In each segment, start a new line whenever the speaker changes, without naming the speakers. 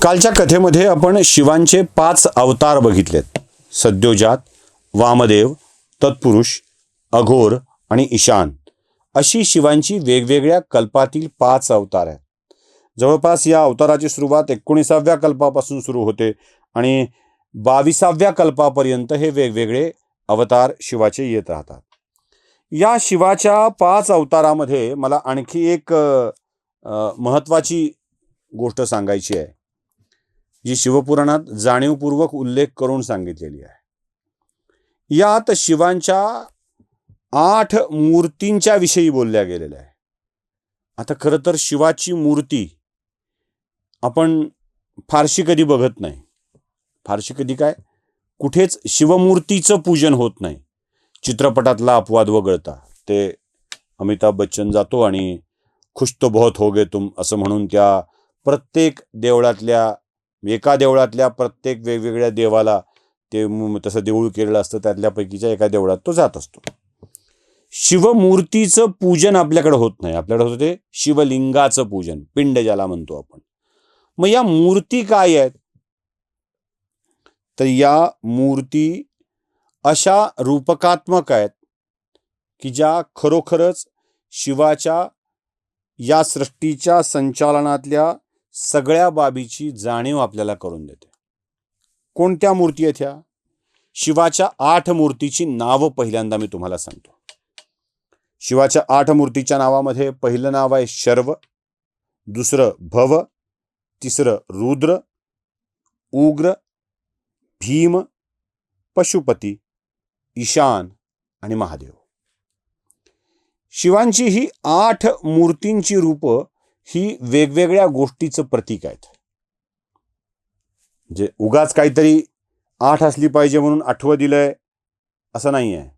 कालच्या कथेमध्ये आपण शिवांचे 5 अवतार बघितलेत. सद्योजात, वामदेव, तत्पुरुष, अघोर आणि ईशान अशी शिवांची वेगवेगळ्या कल्पातील 5 अवतार आहेत. जवळपास या अवताराची सुरुवात 19व्या कल्पापासून सुरू होते आणि 22व्या कल्पापर्यंत हे वेगवेगळे अवतार शिवाचे येत राहतात. या शिवाच्या 5 अवतारामध्ये मला आणखी एक महत्त्वाची गोष्ट सांगायची आहे, जी शिवपुराणात जाणीवपूर्वक उल्लेख करून सांगितलेली आहे. यात शिवांच्या 8 मूर्तींच्या विषयी बोलल्या गेलेल्या आहे. आता खरं तर शिवाची मूर्ती आपण फारशी कधी बघत नाही. फारशी कधी काय, कुठेच शिवमूर्तीचं पूजन होत नाही. चित्रपटातला अपवाद वगळता. ते अमिताभ बच्चन जातो आणि खुश तो बहुत हो गए तुम असं म्हणून त्या प्रत्येक देवळातल्या, एका देवळातल्या प्रत्येक वेगवेगळ्या देवाला ते तसं देऊळ केलेलं असतं, त्यातल्यापैकीच्या एका देवळात तो जात असतो. शिवमूर्तीचं पूजन आपल्याकडे होत नाही. आपल्याकडे होते शिवलिंगाचं पूजन, पिंड ज्याला म्हणतो आपण. मग या मूर्ती काय आहेत? तर या मूर्ती अशा रूपकात्मक आहेत की ज्या खरोखरच शिवाच्या या सृष्टीच्या संचालनातल्या सगळ्या बाबीची जाणीव आपल्याला करून देते. कोणत्या मूर्ती आहेत ह्या? शिवाच्या 8 मूर्तीची नावं पहिल्यांदा मी तुम्हाला सांगतो. शिवाच्या 8 मूर्तीच्या नावामध्ये पहिलं नाव आहे शर्व, दुसरं भव, तिसरं रुद्र, उग्र, भीम, पशुपती, ईशान आणि महादेव. शिवांची ही 8 मूर्तींची रूपं ही वेगवेगळ्या गोष्टीचं प्रतीक आहेत. जे उगाच काहीतरी 8 असली पाहिजे म्हणून 8वं दिलंय असं नाही आहे.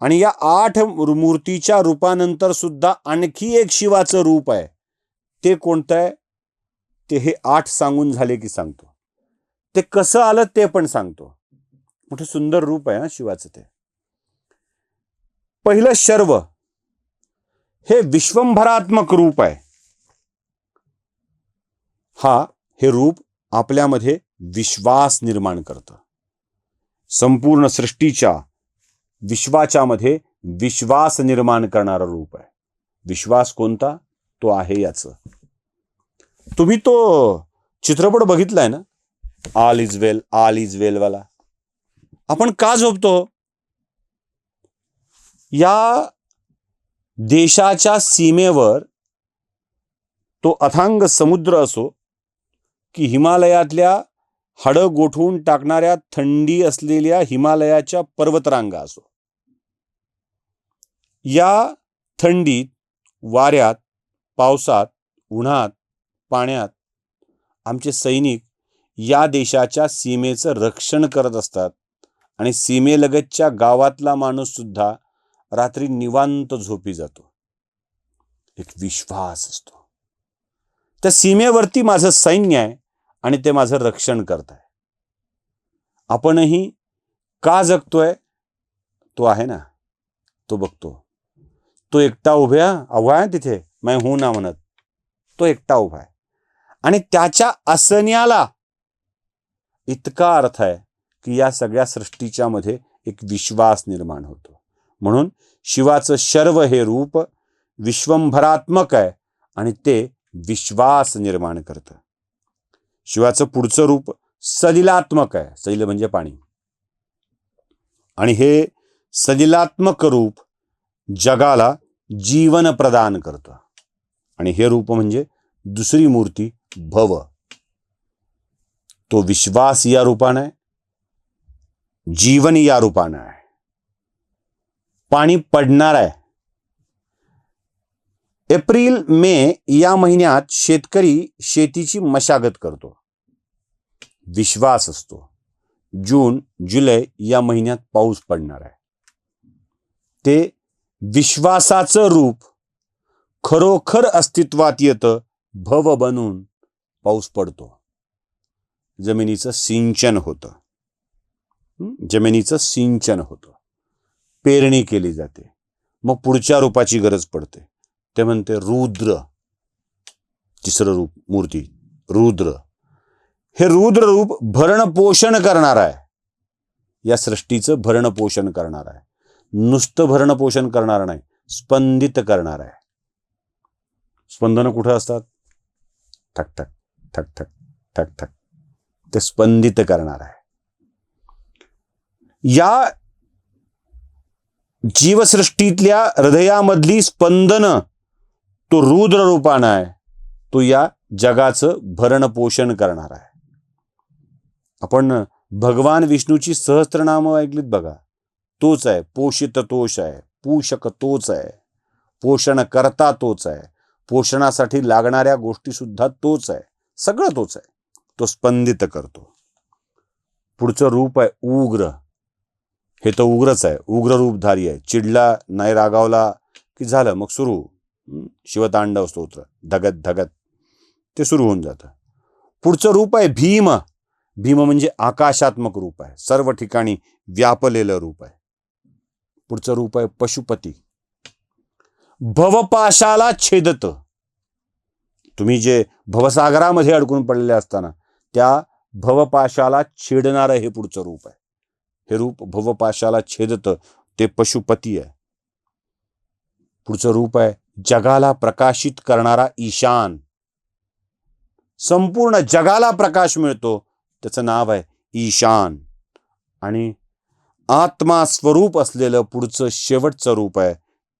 आणि या 8 मूर्तीच्या रूपानंतर सुद्धा आणखी एक शिवाचं रूप आहे. ते कोणतं आहे ते हे 8 सांगून झाले की सांगतो. ते कसं आलं ते पण सांगतो. मोठं सुंदर रूप आहे शिवाचं ते. पहिलं शर्व हे विश्वंभरात्मक रूप आहे. हे रूप आपल्यामध्ये विश्वास निर्माण करतं. संपूर्ण सृष्टीच्या, विश्वाच्या मध्ये विश्वास निर्माण करणारं रूप आहे. विश्वास कोणता? तो आहे याचं. तुम्ही तो चित्रपट बघितलाय ना, all is well, all is well वाला. आपण का झोपतो? या देशाच्या सीमेवर तो अथांग समुद्र असो की हिमालयातल्या हाडं गोठवून टाकणाऱ्या थंडी असलेल्या हिमालयाच्या पर्वतरांगा असो, या थंडीत, वाऱ्यात, पावसात, उन्हात, पाण्यात आमचे सैनिक या देशाच्या सीमेचं रक्षण करत असतात. आणि सीमेलगतच्या गावातला माणूस सुद्धा रात्री निवांत झोपी जातो. एक विश्वास असतो. त्या सीमेवरती माझं सैन्य आहे आणि ते माझं रक्षण करत आहे. आपणही का जगतोय? तो आहे ना, तो बघतो. तो एकटा उभा आहे तिथे, मैं हूं ना म्हणत. तो एकटा उभा आहे आणि त्याच्या असण्याला इतका अर्थ आहे की या सगळ्या सृष्टीच्या मध्ये एक विश्वास निर्माण होतो. म्हणून शिवाचं शर्व हे रूप विश्वंभरात्मक आहे आणि ते विश्वास निर्माण करतं. शिवाचं पुढचं रूप सलिलात्मक आहे. सलिल म्हणजे पाणी. आणि हे सलिलात्मक रूप जगाला जीवन प्रदान करतं. आणि हे रूप म्हणजे दुसरी मूर्ती भव. तो विश्वास या रूपानं आहे, जीवन या रूपानं आहे. पाणी पडणार आहे. एप्रिल मे या महिन्यात शेतकरी शेतीची मशागत करतो. विश्वास असतो. जून जुलै या महिन्यात पाऊस पडणार आहे. ते विश्वासाचं रूप खरोखर अस्तित्वात येतं. भव बनून पाऊस पडतो. जमिनीचं सिंचन होतं. जमिनीचं सिंचन होतं. पेरणी केली जाते. मग पुढच्या रूपाची गरज पडते. ते म्हणते रुद्र. तिसरं रूप मूर्ती रुद्र. हे रुद्र रूप भरण पोषण करणार आहे, या सृष्टीचं भरण पोषण करणार आहे. नुसतं भरण पोषण करणार नाही, स्पंदित करणार आहे. स्पंदन कुठं असतात? ठक ठक ठक ठक ठक ठक, ते स्पंदित करणार आहे. या जीवसृष्टीतल्या हृदयामधली स्पंदन तो रुद्र रूपानं आहे, तो या जगाचं भरण पोषण करणार आहे. आपण भगवान विष्णूची सहस्त्रनामं ऐकलीत बघा. तोच आहे, पोषित तोष आहे, पोषक तोच आहे, पोषण करता तोच आहे, पोषणासाठी लागणाऱ्या गोष्टी सुद्धा तोच आहे, सगळं तोच आहे. तो स्पंदित करतो. पुढचं रूप आहे उग्र. हे तर उग्रच आहे, उग्र रूपधारी आहे. चिडला नाही, रागावला की झालं, मग सुरू शिवतांडव स्तोत्र, धगत धगत ते सुरू होऊन जातं. पुढचं रूप आहे भीम. भीम म्हणजे आकाशात्मक रूप आहे, सर्व ठिकाणी व्यापलेलं रूप आहे. पुढचं रूप आहे पशुपती. भवपाशाला छेदत. तुम्ही जे भवसागरामध्ये अडकून पडलेले असताना त्या भवपाशाला छेडणारं हे पुढचं रूप आहे. हे रूप भवपाशाला छेदत, ते पशुपती आहे. पुढचं रूप आहे जगाला प्रकाशित करणारा ईशान. संपूर्ण जगाला प्रकाश मिळतो, त्याचं नाव आहे ईशान. आणि आत्मा स्वरूप असलेलं पुढचं शेवटचं रूप आहे,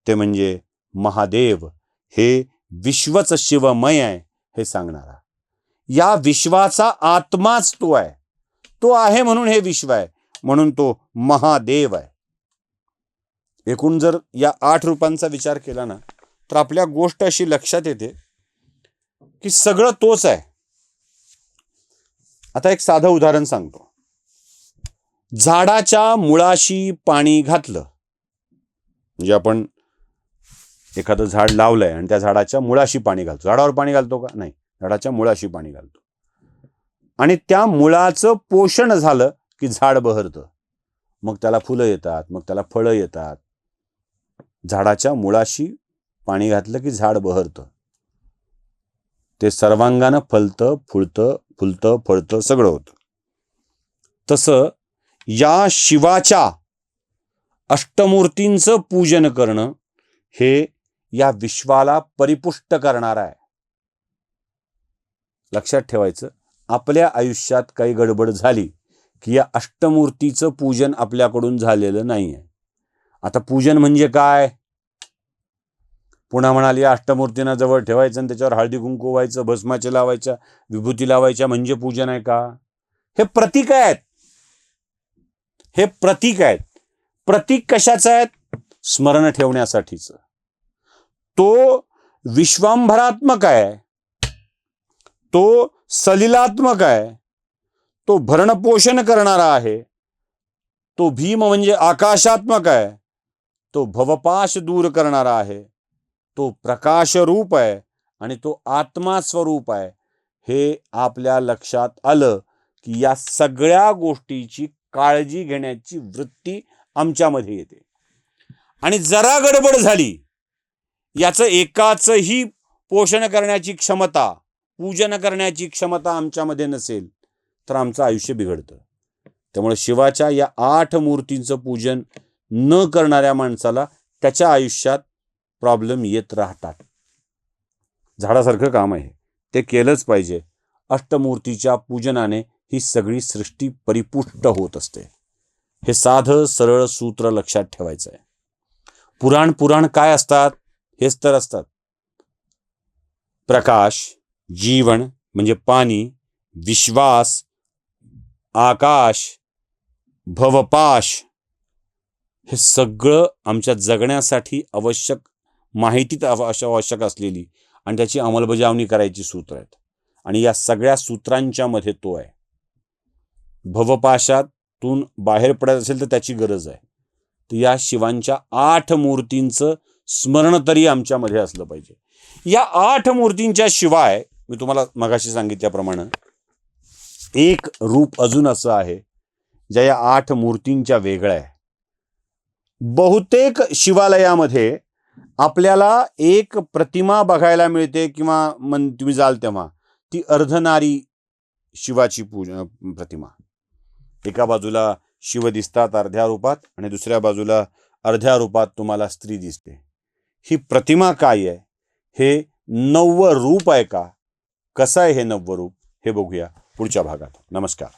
ते म्हणजे महादेव. हे विश्वच शिवमय आहे हे सांगणारा. या विश्वाचा आत्माच तो आहे. तो आहे म्हणून हे विश्व आहे, म्हणून तो महादेव आहे. एकूण जर या 8 रूपांचा विचार केला ना, तर आपल्या गोष्ट अशी लक्षात येते की सगळं तोच आहे. आता एक साधं उदाहरण सांगतो. झाडाच्या मुळाशी पाणी घातलं, म्हणजे आपण एखादं झाड लावलंय आणि त्या झाडाच्या मुळाशी पाणी घालतो. झाडावर पाणी घालतो का? नाही, झाडाच्या मुळाशी पाणी घालतो. आणि त्या मुळाचं पोषण झालं की झाड बहरतं, मग त्याला फुलं येतात, मग त्याला फळं येतात. झाडाच्या मुळाशी पाणी घातलं की झाड बहरतं, ते सर्वांगानं फलतं, फुलतं, फळतं, सगळं होतं. तसं या शिवाच्या अष्टमूर्तींचं पूजन करणं हे या विश्वाला परिपुष्ट करणार आहे. लक्षात ठेवायचं, आपल्या आयुष्यात काही गडबड झाली की या अष्टमूर्तीचं पूजन आपल्याकडून झालेलं नाही आहे. आता पूजन म्हणजे काय? पुन्हा म्हणाल या अष्टमूर्तींना जवळ ठेवायचं आणि त्याच्यावर हळदी कुंकू व्हायचं, भस्माचे लावायच्या, विभूती लावायच्या म्हणजे पूजन आहे का? हे प्रतीक आहेत. हे प्रतीक आहेत. प्रतीक कशाचं आहेत? स्मरण ठेवण्यासाठीचं. तो विश्वांभरात्मक आहे, तो सलिलात्मक आहे, तो भरणपोषण करणारा आहे. तो भीम म्हणजे आकाशात्मक आहे, तो भवपाश दूर करणारा आहे, तो प्रकाश रूप आहे आणि तो आत्मा स्वरूप आहे. हे आपल्या लक्षात आलं की या सगळ्या गोष्टीची काळजी घेण्याची वृत्ती आमच्यामध्ये येते. आणि जरा गडबड झाली, याचं एकाचही पोषण करण्याची क्षमता, पूजन करण्याची क्षमता आमच्यामध्ये नसेल तर आमचं आयुष्य बिघडतं. त्यामुळे शिवाच्या या 8 मूर्तींचं पूजन न करणाऱ्या माणसाला त्याच्या आयुष्यात प्रॉब्लेम येत राहतात. झाडासारखं काम आहे, ते केलंच पाहिजे. अष्टमूर्तीच्या पूजनाने ही सगळी सृष्टी परिपुष्ट होत असते. हे साधं सरळ सूत्र लक्षात ठेवायचं आहे. पुराण काय असतात? हेच तर असतात. प्रकाश, जीवन म्हणजे पाणी, विश्वास, आकाश, भवपाश, हे सगळं आमच्या जगण्यासाठी आवश्यक माहितीत आवश्यक असलेली आणि त्याची अंमलबजावणी करायची सूत्र आहेत. आणि या सगळ्या सूत्रांच्या मध्ये तो आहे. भवपाशातून बाहेर पडायचं असेल तर त्याची गरज आहे. तर या शिवांच्या 8 मूर्तींचं स्मरण तरी आमच्यामध्ये असलं पाहिजे. या 8 मूर्तींच्या शिवाय मी तुम्हाला मगाशी सांगितल्याप्रमाणे एक रूप अजून असं आहे ज्या या 8 मूर्तींच्या वेगळ्या आहे. बहुतेक शिवालयामध्ये आपल्याला एक प्रतिमा बघायला मिळते किंवा तुम्ही जाल तेव्हा ती अर्धनारी शिवाची प्रतिमा. एका बाजूला शिव दिसतात अर्ध्या रूपात आणि दुसऱ्या बाजूला अर्ध्या रूपात तुम्हाला स्त्री दिसते. ही प्रतिमा काय आहे? हे नवरूप आहे का? कसं आहे हे नवरूप हे बघूया पुढच्या भागात. नमस्कार.